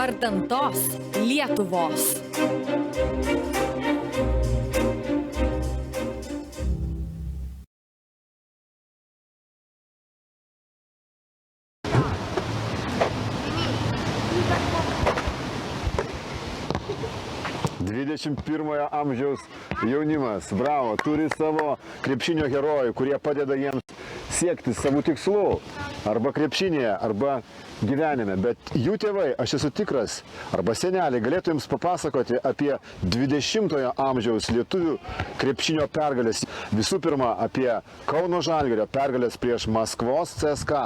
vardan tos Lietuvos. XXI amžiaus jaunimas, bravo, turi savo krepšinio herojų, kurie padeda jiems siekti savų tikslų, arba krepšinėje, arba gyvenime. Bet jų tėvai, aš esu tikras, arba seneliai galėtų jums papasakoti apie 20-ojo amžiaus lietuvių krepšinio pergalės. Visų pirma, apie Kauno Žalgirio pergalės prieš Maskvos CSKA,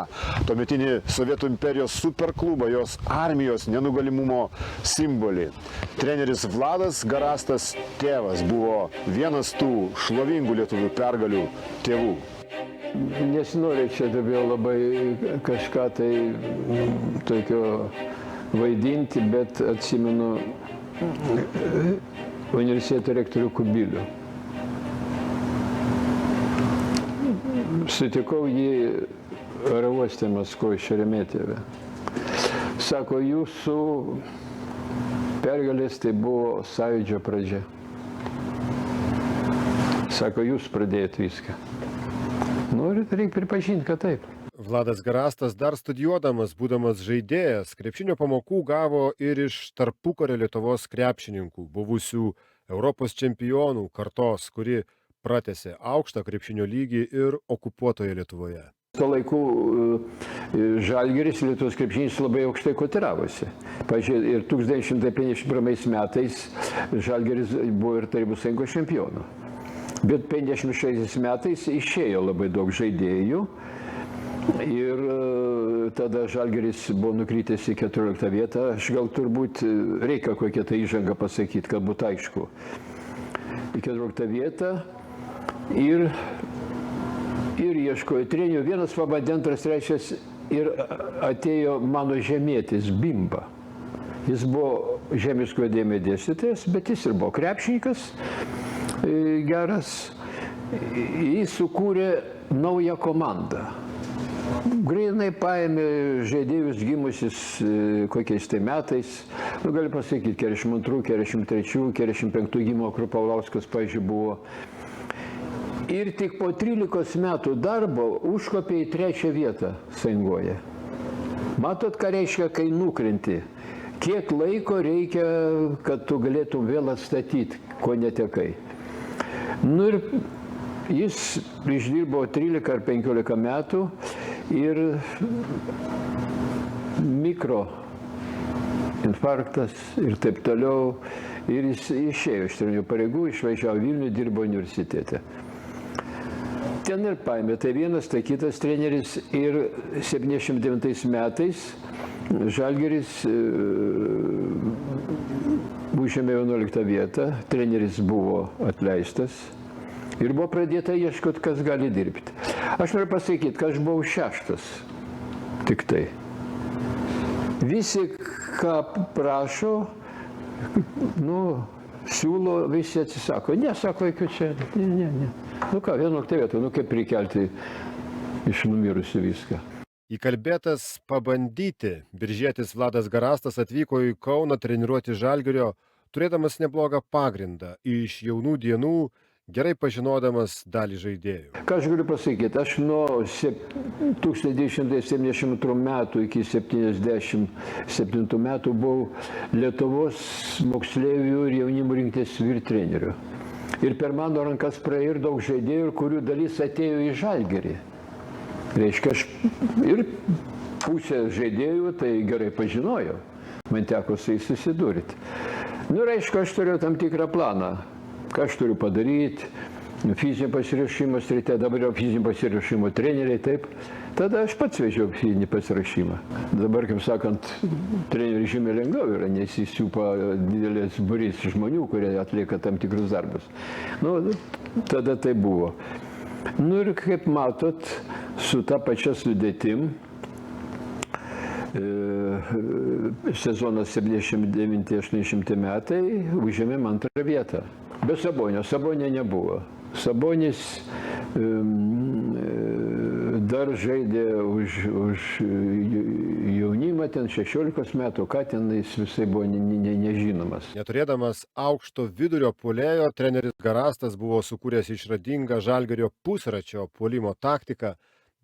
tuometinį Sovietų imperijos superklubą, jos armijos nenugalimumo simbolį. Treneris Vladas Garastas tėvas buvo vienas tų šlovingų lietuvių pergalių tėvų. Nesinori čia dabar labai kažką tai tokio vaidinti, bet atsimenu universiteto rektorių Kubilių. Sutikau jį oro uoste Maskvoje, Šeremetjeve. Sako, jūsų pergalės tai buvo sąjūdžio pradžia. Sako, jūs pradėjot viską. Norit, reikia pripažinti, kad taip. Vladas Garastas dar studijuodamas, būdamas žaidėjas, krepšinio pamokų gavo ir iš tarpukario Lietuvos krepšininkų, buvusių Europos čempionų kartos, kuri pratęsė aukštą krepšinio lygį ir okupuotoje Lietuvoje. Tuo laiku Žalgiris, Lietuvos krepšinis labai aukštai kotiravosi. Pavyzdžiui, ir 1951 metais Žalgiris buvo ir Tarybų Sąjungos čempionu. Bet 56 metais išėjo labai daug žaidėjų ir tada Žalgiris buvo nukritęs į 14 vietą. Aš gal turbūt reikia kokią tai įžangą pasakyti, kad būtų aišku. Į 14 vietą ir ieškojo trenerių. Vienas pabandė, antras, trečias ir atėjo mano žemietis Bimba. Jis buvo žemiškojo dėmesio dėstytojas, bet jis ir buvo krepšininkas. Geras, jis sukūrė naują komandą. Greitai paėmė žaidėjus gimusius kokiais tai metais, gali pasakyti, 42, 43, 45 gimimo Krupavlauskas, pavyzdžiui, buvo. Ir tik po 13 metų darbo užkopė į 3. vietą Sąjungoje. Matot, ką reiškia, kai nukrenti? Kiek laiko reikia, kad tu galėtum vėl atstatyti, ko netekai. Nu ir jis išdirbo 13 ar 15 metų ir mikroinfarktas ir taip toliau. Ir jis išėjo iš trenerių pareigų, išvažiavo Vilnių, dirbo universitete. Ten ir paėmė tai vienas, tai kitas treneris ir 79 metais Žalgiris užėmė 11 vietą, treneris buvo atleistas ir buvo pradėta ieškoti, kas gali dirbti. Aš noriu pasakyti, kad aš buvau 6. Tik tai. Visi, ką prašo, siūlo, visi atsisako. Ne, sako, iki čia, ne. Nu ką, 11 vietą, kaip prikelti iš numirusių viską. Įkalbėtas pabandyti, biržietis Vladas Garastas atvyko į Kauną treniruoti Žalgirio, turėdamas neblogą pagrindą, iš jaunų dienų gerai pažinodamas dalį žaidėjų. Ką aš galiu pasakyti, aš nuo 1972 metų iki 1977 metų buvau Lietuvos moksleivių ir jaunimo rinktinės vyrtreneriu. Ir per mano rankas praėjo ir daug žaidėjų, kurių dalis atėjo į Žalgirį. Reiškia, aš ir pusę žaidėjų tai gerai pažinojau. Man teko su jais susidurti. Nu, reiškia, aš turėjau tam tikrą planą, ką aš turiu padaryti, fizinio pasiruošimo srityje, dabar jau fizinio pasiruošimo treneriai, taip. Tada aš pats vežiau fizinį pasiruošimą. Dabar, kaip sakant, treneriai žymiai lengviau yra, nes jis siūpa didelės būrys žmonių, kurie atlieka tam tikrus darbus. Nu, tada tai buvo. Nu ir kaip matot, su ta pačia sudėtim, sezonas 79-80 metai užėmėm 2. vietą. Be Sabonio. Sabonio nebuvo. Sabonis dar žaidė už jaunimą, ten 16 metų, ką ten jis visai buvo nežinomas. Neturėdamas aukšto vidurio puolėjo, treneris Garastas buvo sukūręs išradingą Žalgirio pusračio puolimo taktiką,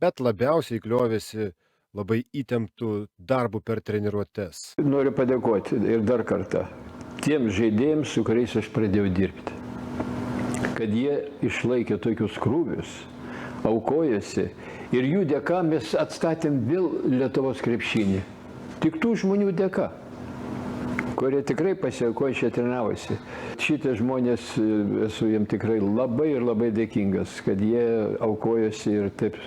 bet labiausiai kliovėsi labai įtemptų darbų per treniruotes. Noriu padėkoti ir dar kartą tiems žaidėjams, su kuriais aš pradėjau dirbti, kad jie išlaikė tokius krūvius, aukojosi ir jų dėka mes atstatėm vėl Lietuvos krepšinį. Tik tų žmonių dėka, kurie tikrai pasiaukojo čia trenavosi. Šitie žmonės, esu jiems tikrai labai ir labai dėkingas, kad jie aukojosi ir taip.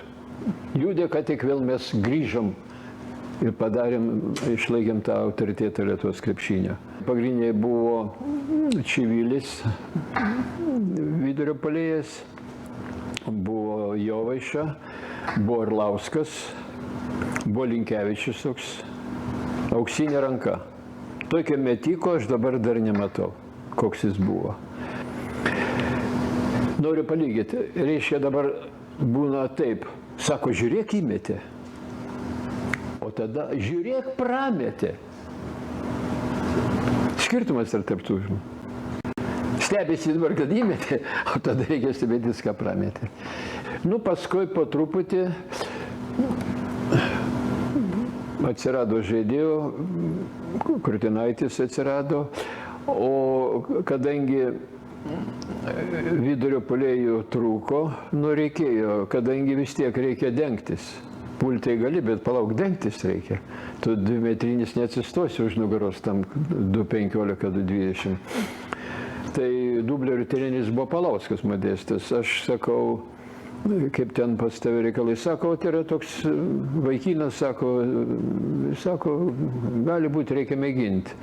Jų dėka tik vėl mes grįžom ir padarėm, išlaikėm tą autoritetą Lietuvos krepšinio. Pagrindiniai buvo Čivilis, vidurio puolėjas, buvo Jovaiša, buvo Arlauskas, buvo Linkevičius toks, auksinė ranka. Tokio metiko aš dabar dar nematau, koks jis buvo. Noriu palygyti, reiškia dabar būna taip, sako, žiūrėk įmetė, o tada žiūrėk prametė. Skirtumas ir tarp tų žmonių. Stebėsi dabar, kad įmetė, o tada reikia stebėtis, ką prametė. Nu, paskui po truputį atsirado žaidėjų, Kurtinaitis atsirado, o kadangi vidurio puolėjų trūko, nu reikėjo, kadangi vis tiek reikia dengtis. Pultai gali, bet palauk, dengtis reikia. Tu 2-metrinis neatsistosi už nugaros tam 2,15–2,20. Tai dublerių treneris buvo Palauskas Modestas. Aš sakau, kaip ten pas tave reikalai, sako, tai yra toks vaikinas, sako, gali būti, reikia mėginti.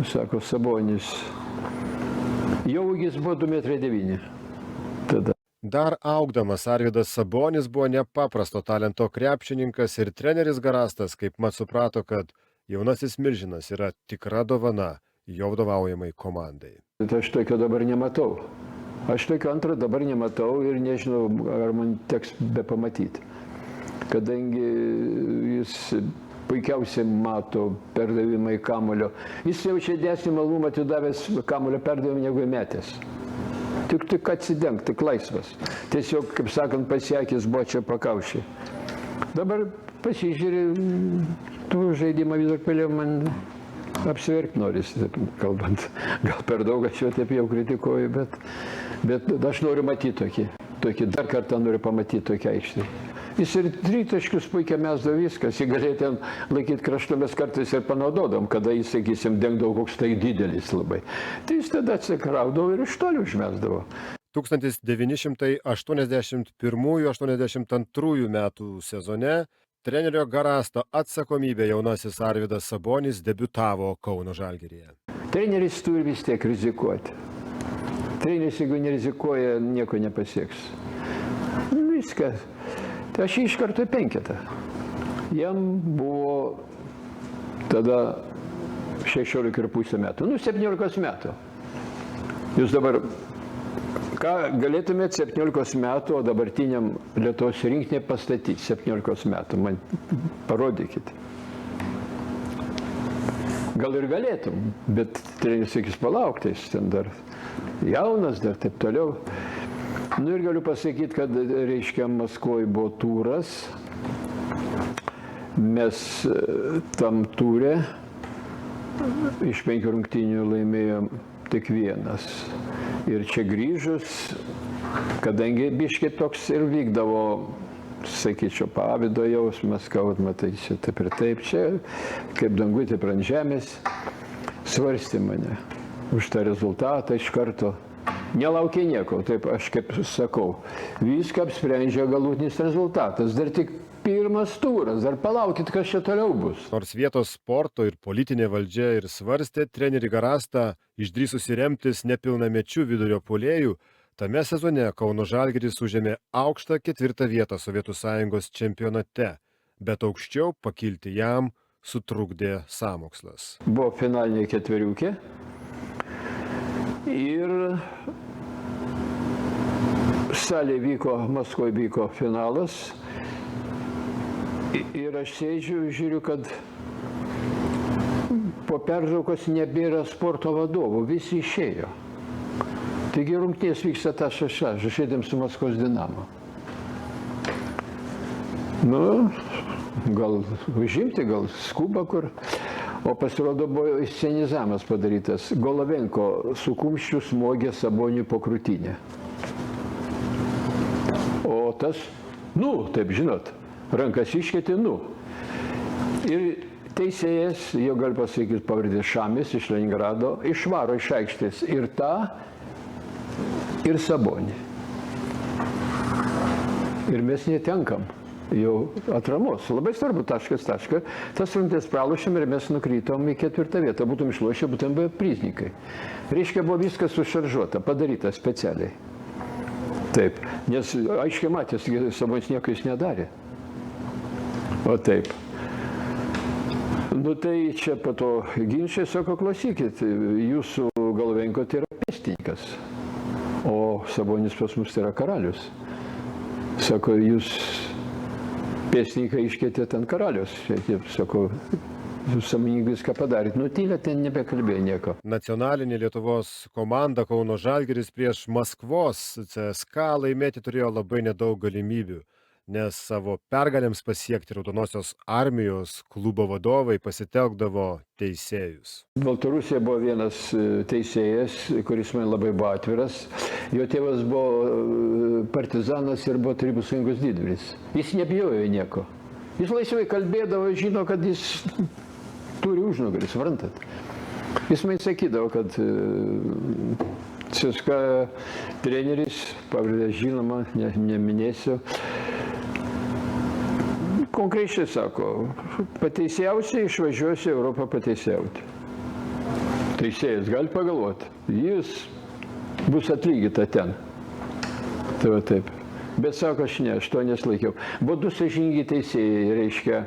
Sako, Sabonis. Jau ūgis buvo 2,9 m. Tada. Dar augdamas Arvydas Sabonis buvo nepaprasto talento krepšininkas ir treneris Garastas kaip mat suprato, kad jaunasis milžinas yra tikra dovana jo vadovaujamai komandai. Aš tokio dabar nematau. Aš tokio antro dabar nematau ir nežinau, ar man teks be pamatyti. Kadangi jis puikiausiai mato perdavimą į kamulio. Jis jau čia didesnį malumą atidavęs kamulio perdavimą negu metęs. Tik atsidengti, tik laisvas. Tiesiog, kaip sakant, pasiekęs buvo čia pakaušį. Dabar pasižiūrė, tų žaidimą vis dar pelė man apsiverkti norisi, kalbant. Gal per daug aš jau taip jau kritikuoju, bet aš noriu matyti tokį, dar kartą noriu pamatyti tokį aikštį. Jis ir tritaškius puikiai mesdavo viskas, jį galėjo ten laikyti kraštu, mes kartais ir panaudodom, kada jis, sakysim, dengdavo koks tai didelis labai. Tai jis tada atsikraudavo ir iš tolių užmesdavo. 1981–82 metų sezone trenerio Garasto atsakomybė jaunasis Arvydas Sabonis debiutavo Kauno Žalgiryje. Treneris turi vis tiek rizikuoti. Treneris, jeigu nerizikuoja, nieko nepasieks. Viskas. Tai aš iš karto 5. Jam buvo tada 16,5 metų. 17 metų. Jūs dabar, ką galėtumėt 17 metų, o dabartiniam Lietuvos rinktinė pastatyti 17 metų? Man parodykit. Gal ir galėtum, bet treneris sakys, palauk, tai jis ten dar jaunas, dar taip toliau. Nu ir galiu pasakyti, kad, reiškia, Maskvoje buvo turas. Mes tam turė iš 5 rungtynių laimėjom tik 1. Ir čia grįžus, kadangi biškiai toks ir vykdavo, sakyčiau, pavydo jausmas, kad matai, čia taip ir taip, čia kaip dangutė ant žemės, svarstė mane už tą rezultatą iš karto. Nelaukia nieko, taip aš kaip sakau, viską apsprendžia galutinis rezultatas, dar tik pirmas turas, dar palaukit, kas čia toliau bus. Nors vietos sporto ir politinė valdžia ir svarstė trenerį Garastą išdrįsusi remtis nepilnamečių vidurio puolėjų, tame sezone Kauno Žalgiris užėmė aukštą 4. vietą Sovietų Sąjungos čempionate, bet aukščiau pakilti jam sutrukdė sąmokslas. Buvo finalinė 4. Ir salėje vyko, Maskvoje vyko finalas Ir aš sėdžiu, žiūriu, kad po pertraukos nebėra sporto vadovų, visi išėjo. Taigi rungtynės vyksta žaidėm su Maskvos Dinamo. Nu, gal užimti, gal skuba kur. O pasirodo buvo scenizavimas padarytas. Golovenko su kumščiu smogė Saboniui po krūtinę. O tas, taip žinot, rankas iškėtė, Ir teisėjas, jo gali pasakyti pavardė Šamis iš Leningrado, išvaro iš aikštės ir tą, ir Sabonį. Ir mes netenkam jau atramos. Labai svarbu taškas. Tas rungtynės pralošėm ir mes nukrytom į 4. vietą. Būtum išlošę, būtum buvę prizininkai. Reiškia, buvo viskas sušaržuota, padaryta specialiai. Taip, nes aiškiai matės, Sabonis nieko jis nedarė. O taip. Nu tai čia po to ginčiai, sako, klausykit, jūsų Golovenko tai yra pėstininkas, o Sabonis pas mus tai yra karalius. Sako, jūs pėstininkai iškėtėt ant karalius. Sako, jūs sąmoningai viską padarėt. Tylė, ten nebekalbėjo nieko. Nacionalinė Lietuvos komanda Kauno Žalgiris prieš Maskvos CSKA laimėti turėjo labai nedaug galimybių, nes savo pergalėms pasiekti Raudonosios armijos klubo vadovai pasitelkdavo teisėjus. Baltarusija buvo vienas teisėjas, kuris man labai buvo atviras. Jo tėvas buvo partizanas ir buvo Tarybų Sąjungos didvyris. Jis nebijojo nieko. Jis laisvai kalbėdavo, žino, kad jis turi užnugarį, suprantat. Jis man sakydavo, kad CSKA treneris, pavardė žinoma, neminėsiu, konkrečiai sako, pateisėjausiai išvažiuosi Europą pateisėjauti. Teisėjas gali pagalvoti, jis bus atlygyta ten. Tai va taip. Bet sako, aš to neslaikiau. Buvo 2 sąžiningi teisėjai, reiškia,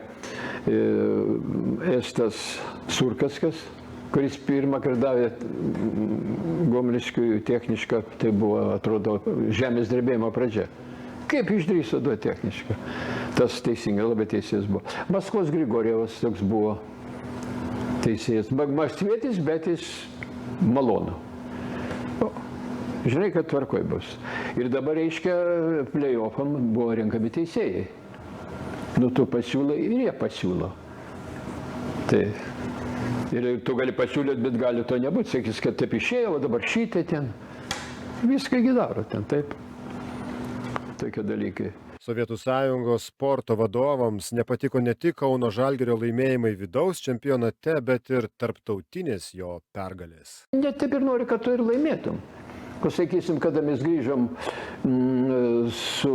Estas Surkaskas, kuris pirmą kartą davė Gomeliškiui technišką, tai buvo, atrodo, žemės drebėjimo pradžia. Kaip išdrįso duoti technišką? Tas teisingai, labai teisėjas buvo. Maskvos Grigorjevas toks buvo teisėjas. Maskvietis, bet jis malonu. Žinai, kad tvarkoj bus. Ir dabar, reiškia, play-offam buvo renkami teisėjai. Tu pasiūlai ir jie pasiūlo. Tai. Ir tu gali pasiūlyti, bet gali to nebūti. Sakys, kad taip išėjo, o dabar šitai ten. Viską daro ten, taip. Tokie dalykai. Sovietų Sąjungos sporto vadovams nepatiko ne tik Kauno Žalgirio laimėjimai vidaus čempionate, bet ir tarptautinės jo pergalės. Net taip ir nori, kad tu ir laimėtum. Pasakysim, kada mes grįžom su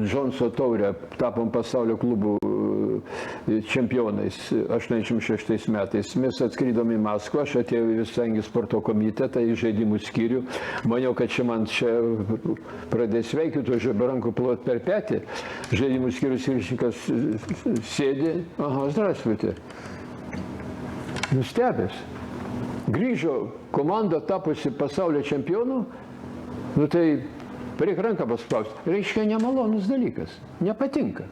Džonso taurė, tapom pasaulio klubų čempionais 86 metais. Mes atskridom į Maskvą, aš atėjau į Visangį sporto komitetą, į žaidimų skyrių. Maniau, kad man pradės veikti, tu žaibė rankų plot per petį. Žaidimų skyrius viršininkas sėdi, zdrasvyti. Nustebęs. Grįžo komanda tapusi pasaulio čempionu, tai reik ranką paspausti. Reiškia nemalonus dalykas, nepatinka.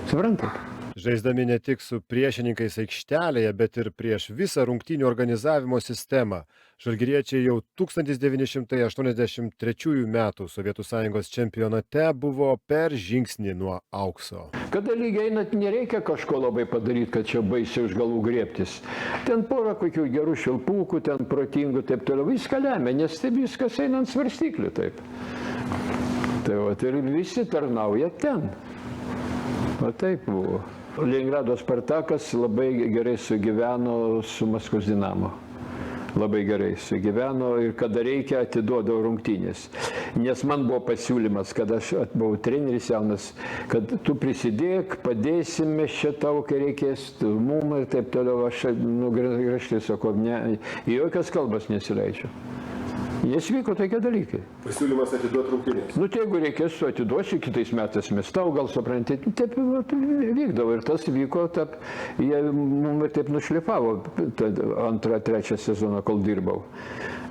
Suprantat? Žaisdami ne tik su priešininkais aikštelėje, bet ir prieš visą rungtynių organizavimo sistemą, žalgiriečiai jau 1983 metų Sovietų Sąjungos čempionate buvo per žingsnį nuo aukso. Kada lygiai einat, nereikia kažko labai padaryti, kad čia baisiai už galvų griebtis. Ten porą kokių gerų šilpūkų, ten protingų, taip toliau. Viską lemia, nes taip viskas eina ant svarstyklių, taip. Tai va, ir visi tarnauja ten. O taip buvo. Leningrado Spartakas labai gerai sugyveno su Maskvos Dinamo. Labai gerai sugyveno ir kada reikia atiduodavo rungtynės. Nes man buvo pasiūlymas, kad aš buvau treneris jaunas, kad tu prisidėk, padėsime čia tau, kai reikės, mum ir taip toliau. Aš griežtai sakau, ne, į jokias kalbas nesileidžiu. Nes vyko tokie dalykai. Pasiūlymas atiduoti rungtynės. Nu, tai jeigu reikės, tu atiduosi, kitais metais mes tau, gal supranti, taip vykdavo. Ir tas vyko, jie mums taip nušlifavo antrą, trečią sezoną, kol dirbau.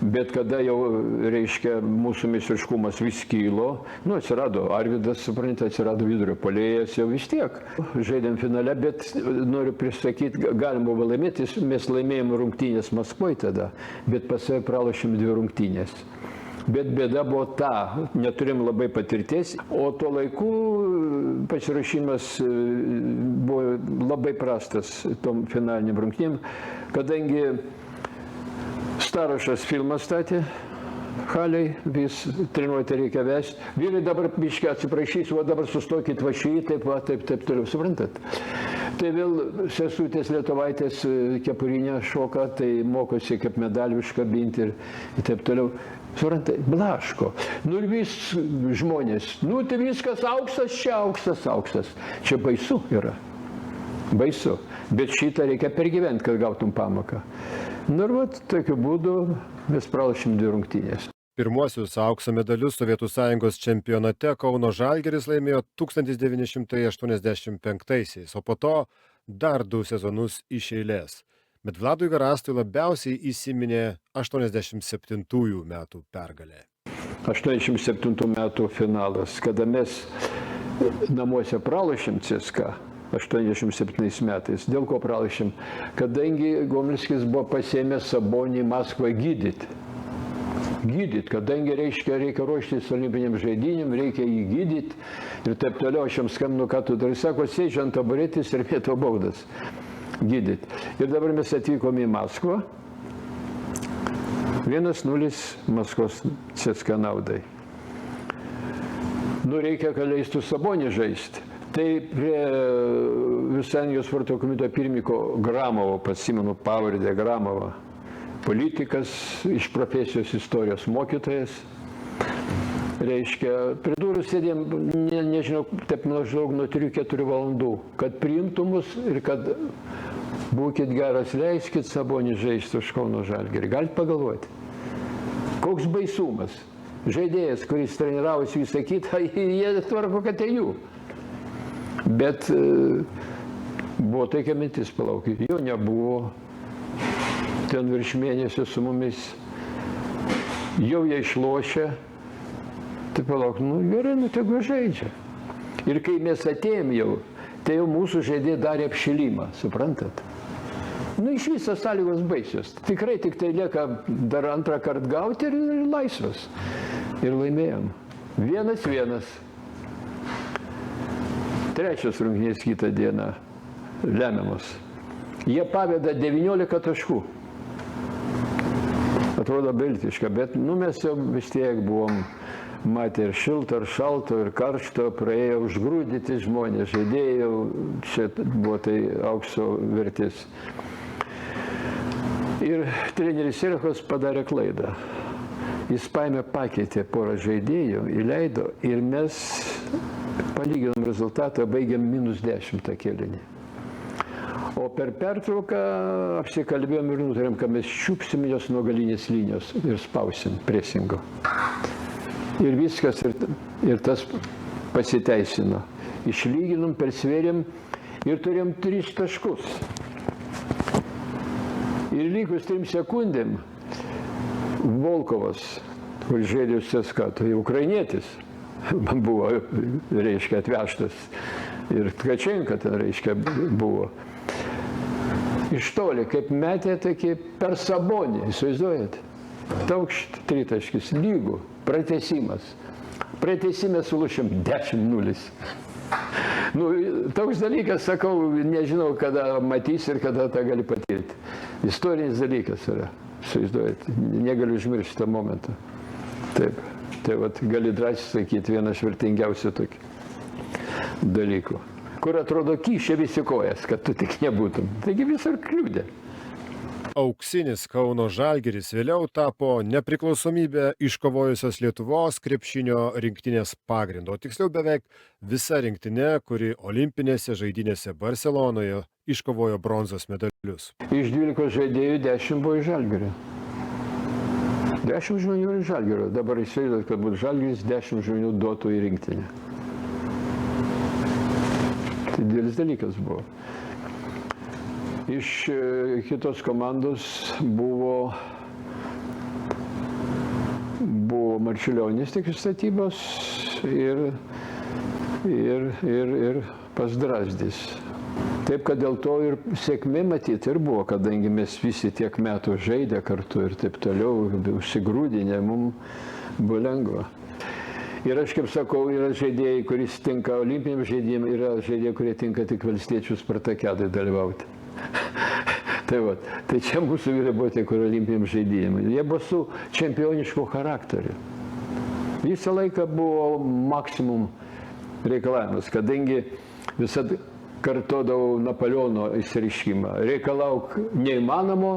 Bet kada jau, reiškia, mūsų meistriškumas vis kylo, nu, atsirado Arvydas, suprantate, atsirado vidurio puolėjas, jau vis tiek. Žaidėm finale, bet noriu prisakyti, galima buvo laimėti, mes laimėjom rungtynės Maskvoje tada, bet pas save pralošėm 2 rungtynės. Bet bėda buvo ta, neturėjom labai patirties, o tuo laiku pasiruošimas buvo labai prastas tom finaliniam rungtynėm, kadangi Starošas filmą statė, Haliai, vis treniruotę reikia vesti. Vyrai dabar biškai atsiprašys, o dabar sustokit va šį, taip toliau, suprantat. Tai vėl sesutės Lietuvaitės kepurinę šoka, tai mokosi kaip medalių iškabinti ir taip toliau. Suprantat, blaško. Nu ir vis žmonės, nu tai viskas auksas, čia auksas. Čia baisu yra. Baisu. Bet šitą reikia pergyventi, kad gautum pamoką. Nu ir vat, tokiu būdu mes pralošėm 2 rungtynės. Pirmuosius aukso medalius Sovietų Sąjungos čempionate Kauno Žalgiris laimėjo 1985-aisiais, o po to dar 2 sezonus iš eilės. Bet Vladui Garastui labiausiai įsiminė 87 metų pergalė. 87 metų finalas, kada mes namuose pralošėm CSKA. 87 metais. Dėl ko pralašėm? Kadangi Gomельskis buvo pasiėmęs Sabonį į Maskvą gydyti. Kadangi reikia ruoštis olimpiniam žaidynėm, reikia jį gydyti ir taip toliau. Aš jam skambinu, ką tu darai, sako, sėdži ant taburetės ir mėto baudas gydyti. Ir dabar mes atvykom į Maskvą. 1-0 Maskvos CSKA naudai. Nu, reikia, kad leistų Sabonį žaisti. Tai prie Visuomenės sporto komiteto pirmininko Gramovo, pasimenu pavardę Gramovo, politikas, iš profesijos istorijos mokytojas, reiškia, prie durų sėdėm, nežinau, taip maždaug nuo 3-4 valandų, kad priimtų mus ir kad būkit geras, leiskit Sabonį žaisti už Kauno Žalgirį. Galite pagalvoti, koks baisumas. Žaidėjas, kuris treniravosi visą kitą, jie tvarko, kad tai jų. Bet buvo tokia mintis, palaukit, jo nebuvo, ten virš mėnesio su mumis, jau jie išlošia, tai palauk, nu gerai, nu tegu žaidžia. Ir kai mes atėjom jau, tai jau mūsų žaidėjai darė apšilimą, suprantat? Nu iš visos sąlygos baisios, tikrai tik tai lieka dar antrą kartą gauti ir laisvas. Ir laimėjom. 1-1. Trečias rungtynės kitą dieną lemiamos. Jie paveda 19 taškų. Atrodo beviltiška, bet nu, mes jau vis tiek buvom matę ir šilto, ir šalto, ir karšto, praėjo užgrūdyti žmonės, žaidėjai, čia buvo tai aukso vertis. Ir treneris Serchas padarė klaidą. Jis paėmė, pakeitė porą žaidėjų, įleido ir mes palyginom rezultatą, baigėm -10 tą kėlinį. O per pertrauką apsikalbėjom ir nutarėm, kad mes čiupsim jos nuo galinės linijos ir spausim presingo. Ir viskas, ir tas pasiteisino. Išlyginom, persvėrėm ir turėjom 3 taškus. Ir likus 3 sekundėm Volkovas, kuris žaidė CSKA, tai ukrainietis, buvo, reiškia, atvežtas. Ir Tkačenka ten, reiškia, buvo. Iš toli, kaip metė, tokį per Sabonį, įsivaizduojat? Taukšt, 3 taškis, lygų, pratęsimas. Pratęsime sulušėm 10-0. Nu, toks dalykas, sakau, nežinau, kada matys ir kada tą gali patirti. Istorinis dalykas yra, įsivaizduojat, negaliu užmiršti tą momentą. Taip, tai vat, gali drąsiai sakyti, vienas vertingiausių tokių dalykų, kur atrodo kyšia visi kojas, kad tu tik nebūtum. Taigi visur kliūdė. Auksinis Kauno Žalgiris vėliau tapo nepriklausomybę iškovojusios Lietuvos krepšinio rinktinės pagrindu, o tiksliau beveik visa rinktinė, kuri olimpinėse žaidynėse Barselonoje iškovojo bronzos medalius. Iš 12 žaidėjų 10 buvo iš Žalgirio. 10 žmonių ir Žalgirio. Dabar įsivaizduoju, kad būtų Žalgiris 10 žmonių duotų į rinktinę. Tai didelis dalykas buvo. Iš kitos komandos buvo Marčiulionis tik iš statybos ir pas Drazdis. Taip, kad dėl to ir sėkmė matyti ir buvo, kadangi mes visi tiek metų žaidė kartu ir taip toliau, užsigrūdinę, mums buvo lengva. Ir aš, kaip sakau, yra žaidėjai, kuris tinka olimpiniam žaidėjim, yra žaidėjai, kurie tinka tik valstiečių Spartakiadai dalyvauti. Tai čia mūsų vyrai buvo tie, kur olimpiniam žaidėjim. Jie buvo su čempionišku charakteriu. Visą laiką buvo maksimum reikalavimas, kadangi visada kartodavau Napoleono išsireiškimą. Reikalauk neįmanomo,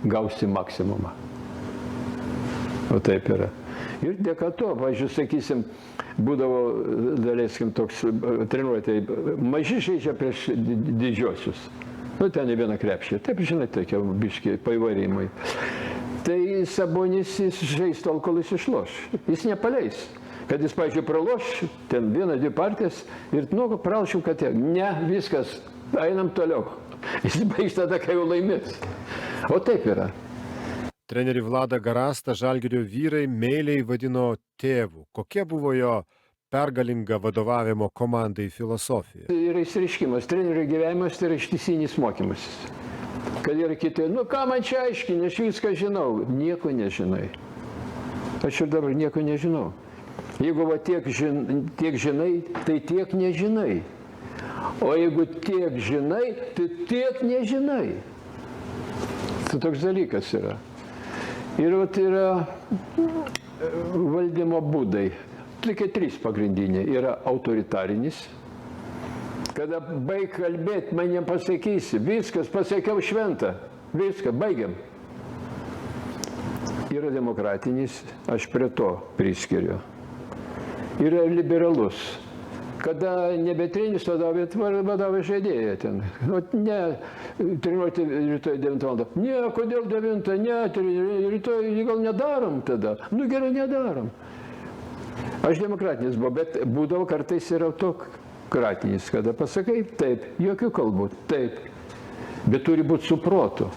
gausi maksimumą. O taip yra. Ir dėka to, pavyzdžiui, sakysim, būdavo, daleiskim, toks treniruotė, maži žaidžia prieš didžiosius. Nu, ten į vieną krepšį. Taip, žinai, tokie biški paįvarimai. Tai Sabonis jis žais tol, kol jis išloš. Jis nepaleis. Kad jis, pavyzdžiui, praloš, ten 1-2 partijas ir, nu, pralašim, kad tiek. Ne, viskas, einam toliau. Jis baigs tada, kai jau laimės. O taip yra. Trenerį Vladą Garastą Žalgirio vyrai meiliai vadino tėvu. Kokia buvo jo pergalinga vadovavimo komandai filosofija? Yra išsireiškimas, trenerio gyvenimas tai yra ištisinis mokymasis. Kad yra kiti, nu ką man čia aiškini, aš viską žinau. Nieko nežinai. Aš ir dabar nieko nežinau. Jeigu va tiek žinai, tai tiek nežinai. O jeigu tiek žinai, tai tiek nežinai. Tai toks dalykas yra. Ir vat yra valdymo būdai. Tokie 3 pagrindiniai. Yra autoritarinis. Kada baig kalbėti, man nepasakysi. Viskas, pasakiau šventą. Viską, baigiam. Yra demokratinis, aš prie to priskiriu. Yra liberalus. Kada nebe treneris vadovauja žaidėjai ten. Ne, treniruoti rytoj 9 val. Ne, kodėl 9? Ne, rytoj gal nedarom tada. Nu gerai, nedarom. Aš demokratinis buvo, bet būdavo kartais ir autokratinis, kada pasakai taip, jokių kalbų, taip. Bet turi būti su protu.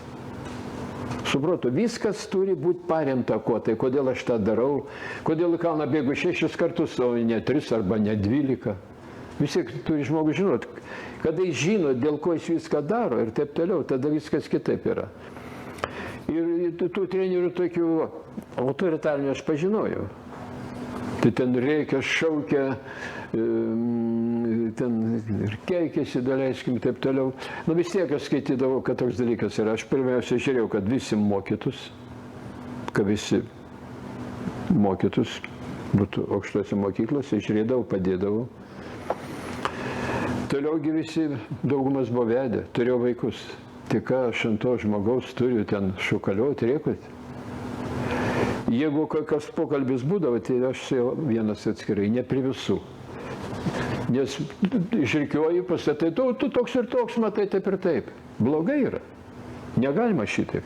Su protu. Viskas turi būti paremta kuo. Tai kodėl aš tą darau, kodėl į kalną bėgu 6 kartus, o ne 3 arba ne 12. Visi turi žmogus žinot, kada jis žino, dėl ko jis viską daro ir taip toliau, tada viskas kitaip yra. Ir tų trenerių tokių autoritarinių aš pažinojau. Tai ten reikia, šaukia, ten ir keikėsi, daleiskim, taip toliau. Nu vis tiek aš skaitydavau, kad toks dalykas yra. Aš pirmiausia žiūrėjau, kad visi mokytus, būtų aukštose mokyklose, žiūrėdavau, padėdavau. Toliaugi visi daugumas buvo vedę, turėjau vaikus. Tik ką aš ant to žmogaus turiu ten šukaliuoti, rėkuoti. Jeigu kokios pokalbis būdavo, tai aš jau vienas atskirai, ne prie visų. Nes išrikiuoju, pasatai, tu toks ir toks, matai taip ir taip. Blogai yra. Negalima šitaip.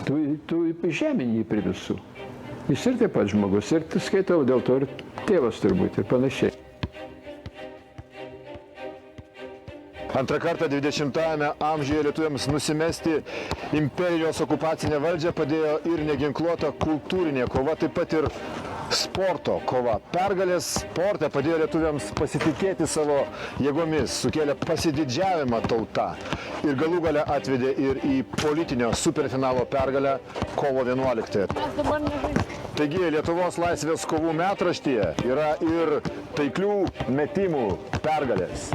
Tu žemini prie visų. Jis ir taip pat žmogus. Ir skaitau dėl to ir tėvas turbūt ir panašiai. Antrą kartą 20-ame amžiuje lietuviams nusimesti imperijos okupacinę valdžią padėjo ir neginkluota kultūrinė kova, taip pat ir sporto kova. Pergalės sporte padėjo lietuviams pasitikėti savo jėgomis, sukėlė pasididžiavimą tauta ir galų gale atvedė ir į politinio superfinalo pergalę kovo 11. Taigi Lietuvos laisvės kovų metraštyje yra ir taiklių metimų pergalės.